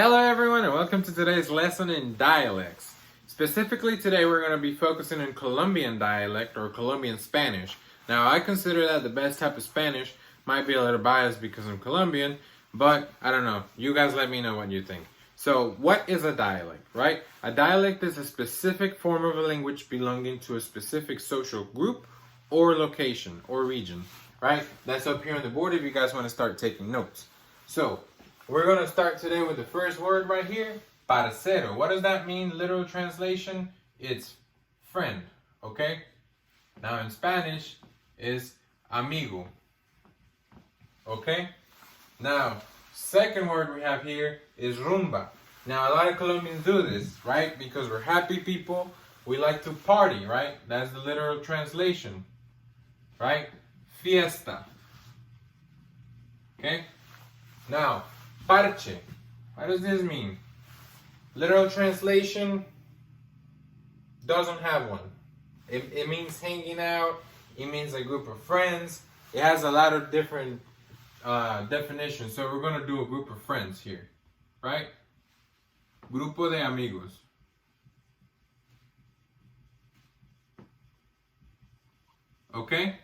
Hello everyone and welcome to today's lesson in dialects. Specifically today we're going to be focusing on Colombian dialect or Colombian Spanish. Now I consider that the best type of Spanish. Might be a little biased because I'm Colombian, but I don't know. You guys let me know what you think. So what is a dialect, right? A dialect is a specific form of a language belonging to a specific social group or location or region, right? That's up here on the board if you guys want to start taking notes. So we're going to start today with the first word right here, parcero. What does that mean? Literal translation, it's friend, okay? Now in Spanish, is amigo, okay? Now, second word we have here is rumba. Now, a lot of Colombians do this, right? Because we're happy people, we like to party, right? That's the literal translation, right? Fiesta, okay? Now, parche. What does this mean? Literal translation doesn't have one. It means hanging out. It means a group of friends. It has a lot of different definitions. So we're going to do a group of friends here. Right? Grupo de amigos. Okay?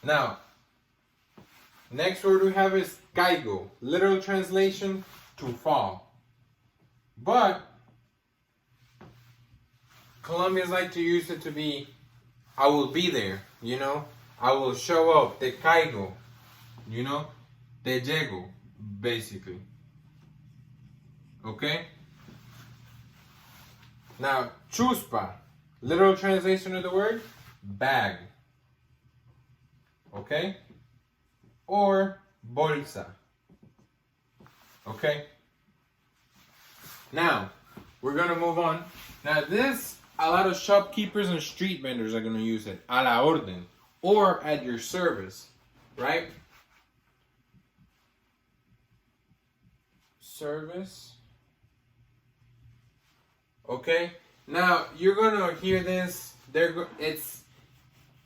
Now, next word we have is caigo. Literal translation, to fall. But Colombians like to use it to be, I will be there, you know? I will show up, te caigo, you know? Te llego, basically. Okay? Now, chuspa. Literal translation of the word, bag. Okay? Or bolsa. Okay? Now, we're going to move on. Now this, a lot of shopkeepers and street vendors are going to use it. A la orden. Or at your service. Right? Service. Okay? Now, you're going to hear this. It's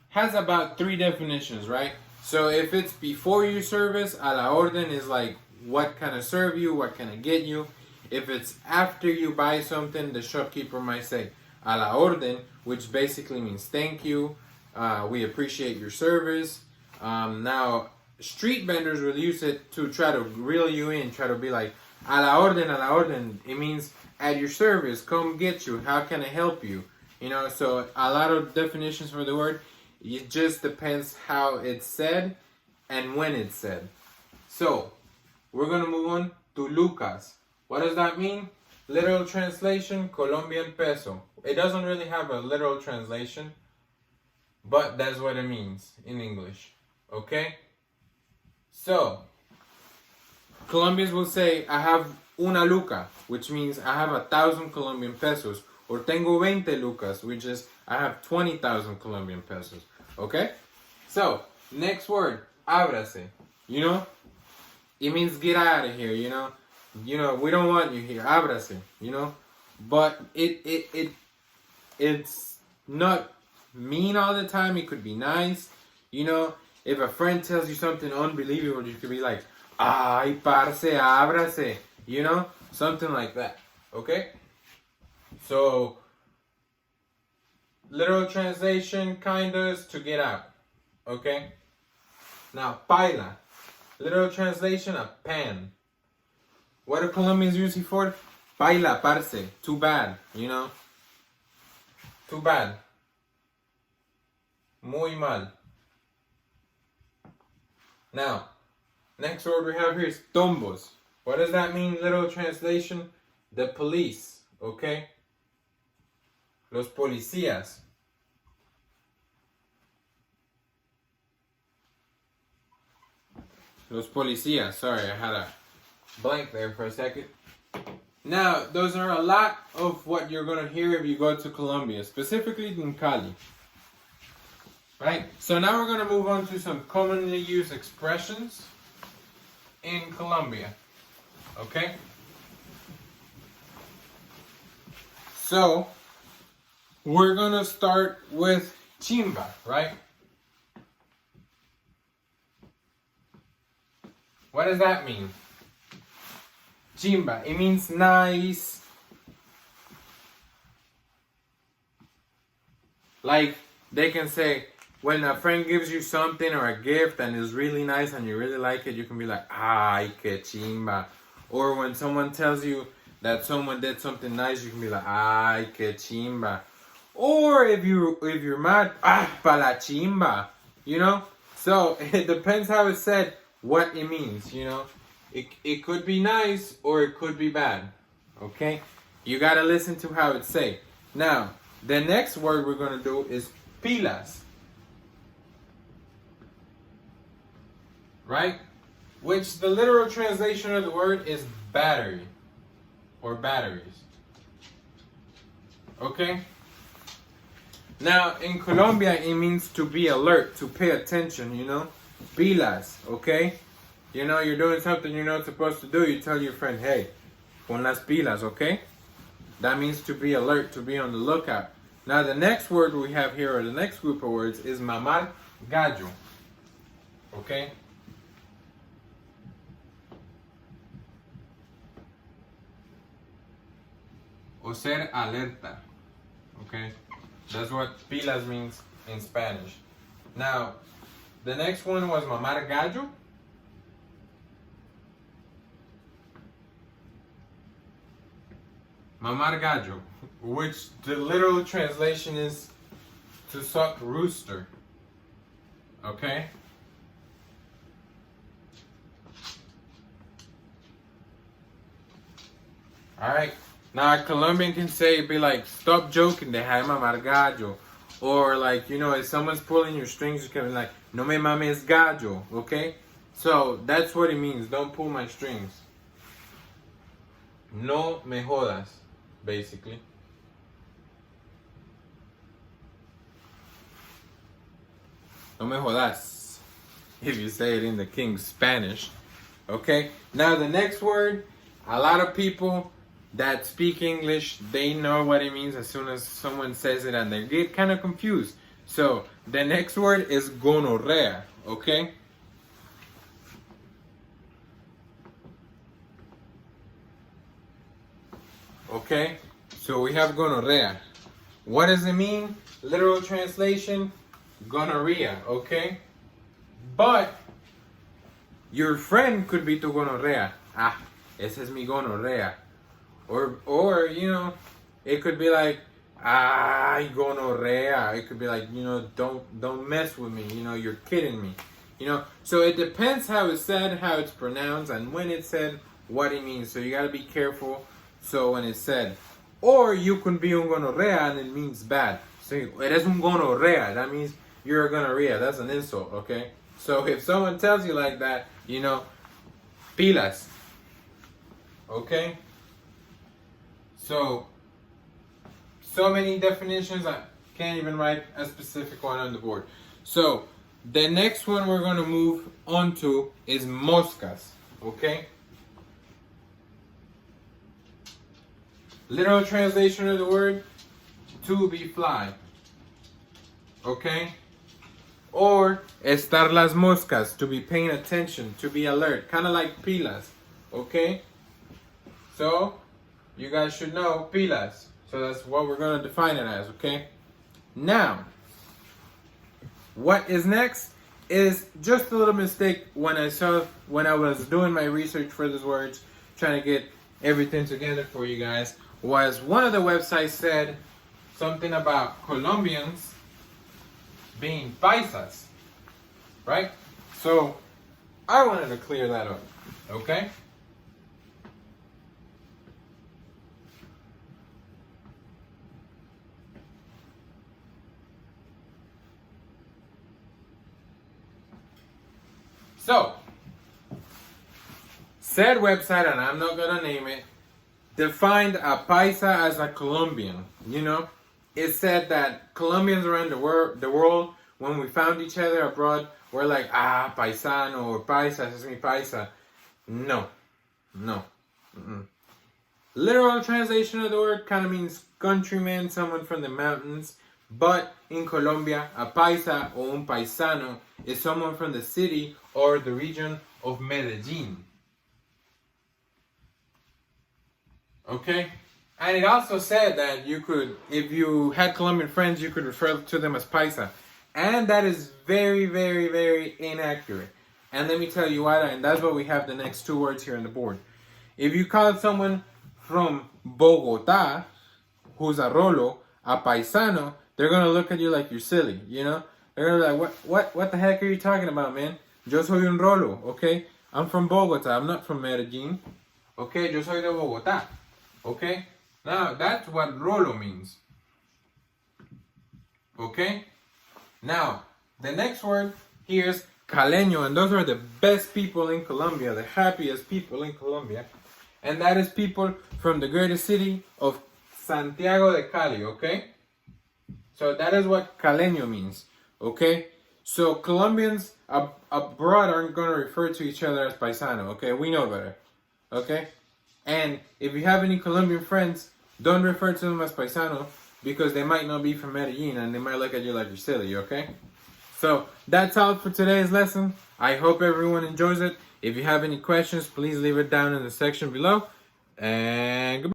has about 3 definitions, right? So if it's before you service, a la orden is like, what can I serve you? What can I get you? If it's after you buy something, the shopkeeper might say, a la orden, which basically means thank you. We appreciate your service. Now, street vendors will use it to try to reel you in, try to be like, a la orden, a la orden. It means at your service, come get you. How can I help you? You know, so a lot of definitions for the word. It just depends how it's said and when it's said. So, we're going to move on to lucas. What does that mean? Literal translation, Colombian peso. It doesn't really have a literal translation, but that's what it means in English. Okay? So, Colombians will say, I have una luca, which means I have 1,000 Colombian pesos. Or tengo 20 lucas, which is I have 20,000 Colombian pesos. Okay? So, next word, ábrase. You know? It means get out of here, you know? You know, we don't want you here. Ábrase, you know? But it's not mean all the time. It could be nice. You know, if a friend tells you something unbelievable, you could be like, ay, parce, ábrase. You know? Something like that. Okay? So, literal translation, kind of, is to get out. Okay? Now, paila. Literal translation, a pan. What do Colombians use it for? Paila, parce. Too bad, you know? Too bad. Muy mal. Now, next word we have here is tombos. What does that mean? Literal translation, the police. Okay? Los policías. Los policías. Sorry, I had a blank there for a second. Now, those are a lot of what you're going to hear if you go to Colombia, specifically in Cali. Right? So now we're going to move on to some commonly used expressions in Colombia. Okay? So, we're going to start with chimba, right? What does that mean? Chimba. It means nice. Like, they can say, when a friend gives you something or a gift and it's really nice and you really like it, you can be like, ay, que chimba. Or when someone tells you that someone did something nice, you can be like, ay, que chimba. Or if you're mad, ah, pa la chimba. You know? So, it depends how it's said, what it means, you know? It could be nice or it could be bad. Okay? You gotta listen to how it's said. Now, the next word we're gonna do is pilas. Right? Which the literal translation of the word is battery or batteries. Okay? Now, in Colombia, it means to be alert, to pay attention, you know? Pilas, okay? You know, you're doing something you're not supposed to do, you tell your friend, hey, pon las pilas, okay? That means to be alert, to be on the lookout. Now, the next word we have here, or the next group of words, is mamar gallo, okay? O ser alerta, okay? That's what pilas means in Spanish. Now, the next one was mamar gallo. Mamar gallo, which the literal translation is to suck rooster. Okay? Alright. Now, a Colombian can say, be like, stop joking, deja de mamar gallo. Or, like, you know, if someone's pulling your strings, you can be like, no me mames gallo. Okay? So, that's what it means. Don't pull my strings. No me jodas, basically. No me jodas, if you say it in the King's Spanish. Okay? Now, the next word, a lot of people that speak English, they know what it means as soon as someone says it and they get kind of confused. So, the next word is gonorrhea, okay? Okay? So, we have gonorrhea. What does it mean? Literal translation, gonorrhea, okay? But, your friend could be tu gonorrhea. Ah, ese es mi gonorrhea. Or you know, it could be like, ay, gonorrhea. It could be like, you know, don't mess with me. You know, you're kidding me. You know, so it depends how it's said, how it's pronounced, and when it's said, what it means. So you gotta be careful. So when it's said, or you can be un gonorrhea and it means bad. So eres un gonorrhea. That means you're a gonorrhea. That's an insult. Okay. So if someone tells you like that, you know, pilas. Okay. So many definitions, I can't even write a specific one on the board. So, the next one we're going to move on to is moscas, okay? Literal translation of the word, to be fly, okay? Or, estar las moscas, to be paying attention, to be alert, kind of like pilas, okay? So, you guys should know pilas. So that's what we're going to define it as, okay? Now, what is next is just a little mistake when I was doing my research for these words, trying to get everything together for you guys, was one of the websites said something about Colombians being paisas, right? So, I wanted to clear that up, okay? So, said website, and I'm not gonna name it, defined a paisa as a Colombian. You know, it said that Colombians around the world, when we found each other abroad, we're like, ah, paisano or paisa, es mi paisa. No. Literal translation of the word kind of means countryman, someone from the mountains. But in Colombia, a paisa or un paisano is someone from the city or the region of Medellin. Okay? And it also said that you could, if you had Colombian friends, you could refer to them as paisa. And that is very, very, very inaccurate. And let me tell you why. And that's why we have the next two words here on the board. If you call someone from Bogota, who's a rolo, a paisano, they're going to look at you like you're silly, you know? They're going to be like, what the heck are you talking about, man? Yo soy un rolo, okay? I'm from Bogota. I'm not from Medellin. Okay? Yo soy de Bogotá. Okay? Now, that's what rolo means. Okay? Now, the next word here is caleño, and those are the best people in Colombia, the happiest people in Colombia. And that is people from the greatest city of Santiago de Cali, okay? So that is what caleño means, okay? So Colombians abroad aren't going to refer to each other as paisano, okay? We know better, okay? And if you have any Colombian friends, don't refer to them as paisano because they might not be from Medellin and they might look at you like you're silly, okay? So that's all for today's lesson. I hope everyone enjoys it. If you have any questions, please leave it down in the section below. And goodbye.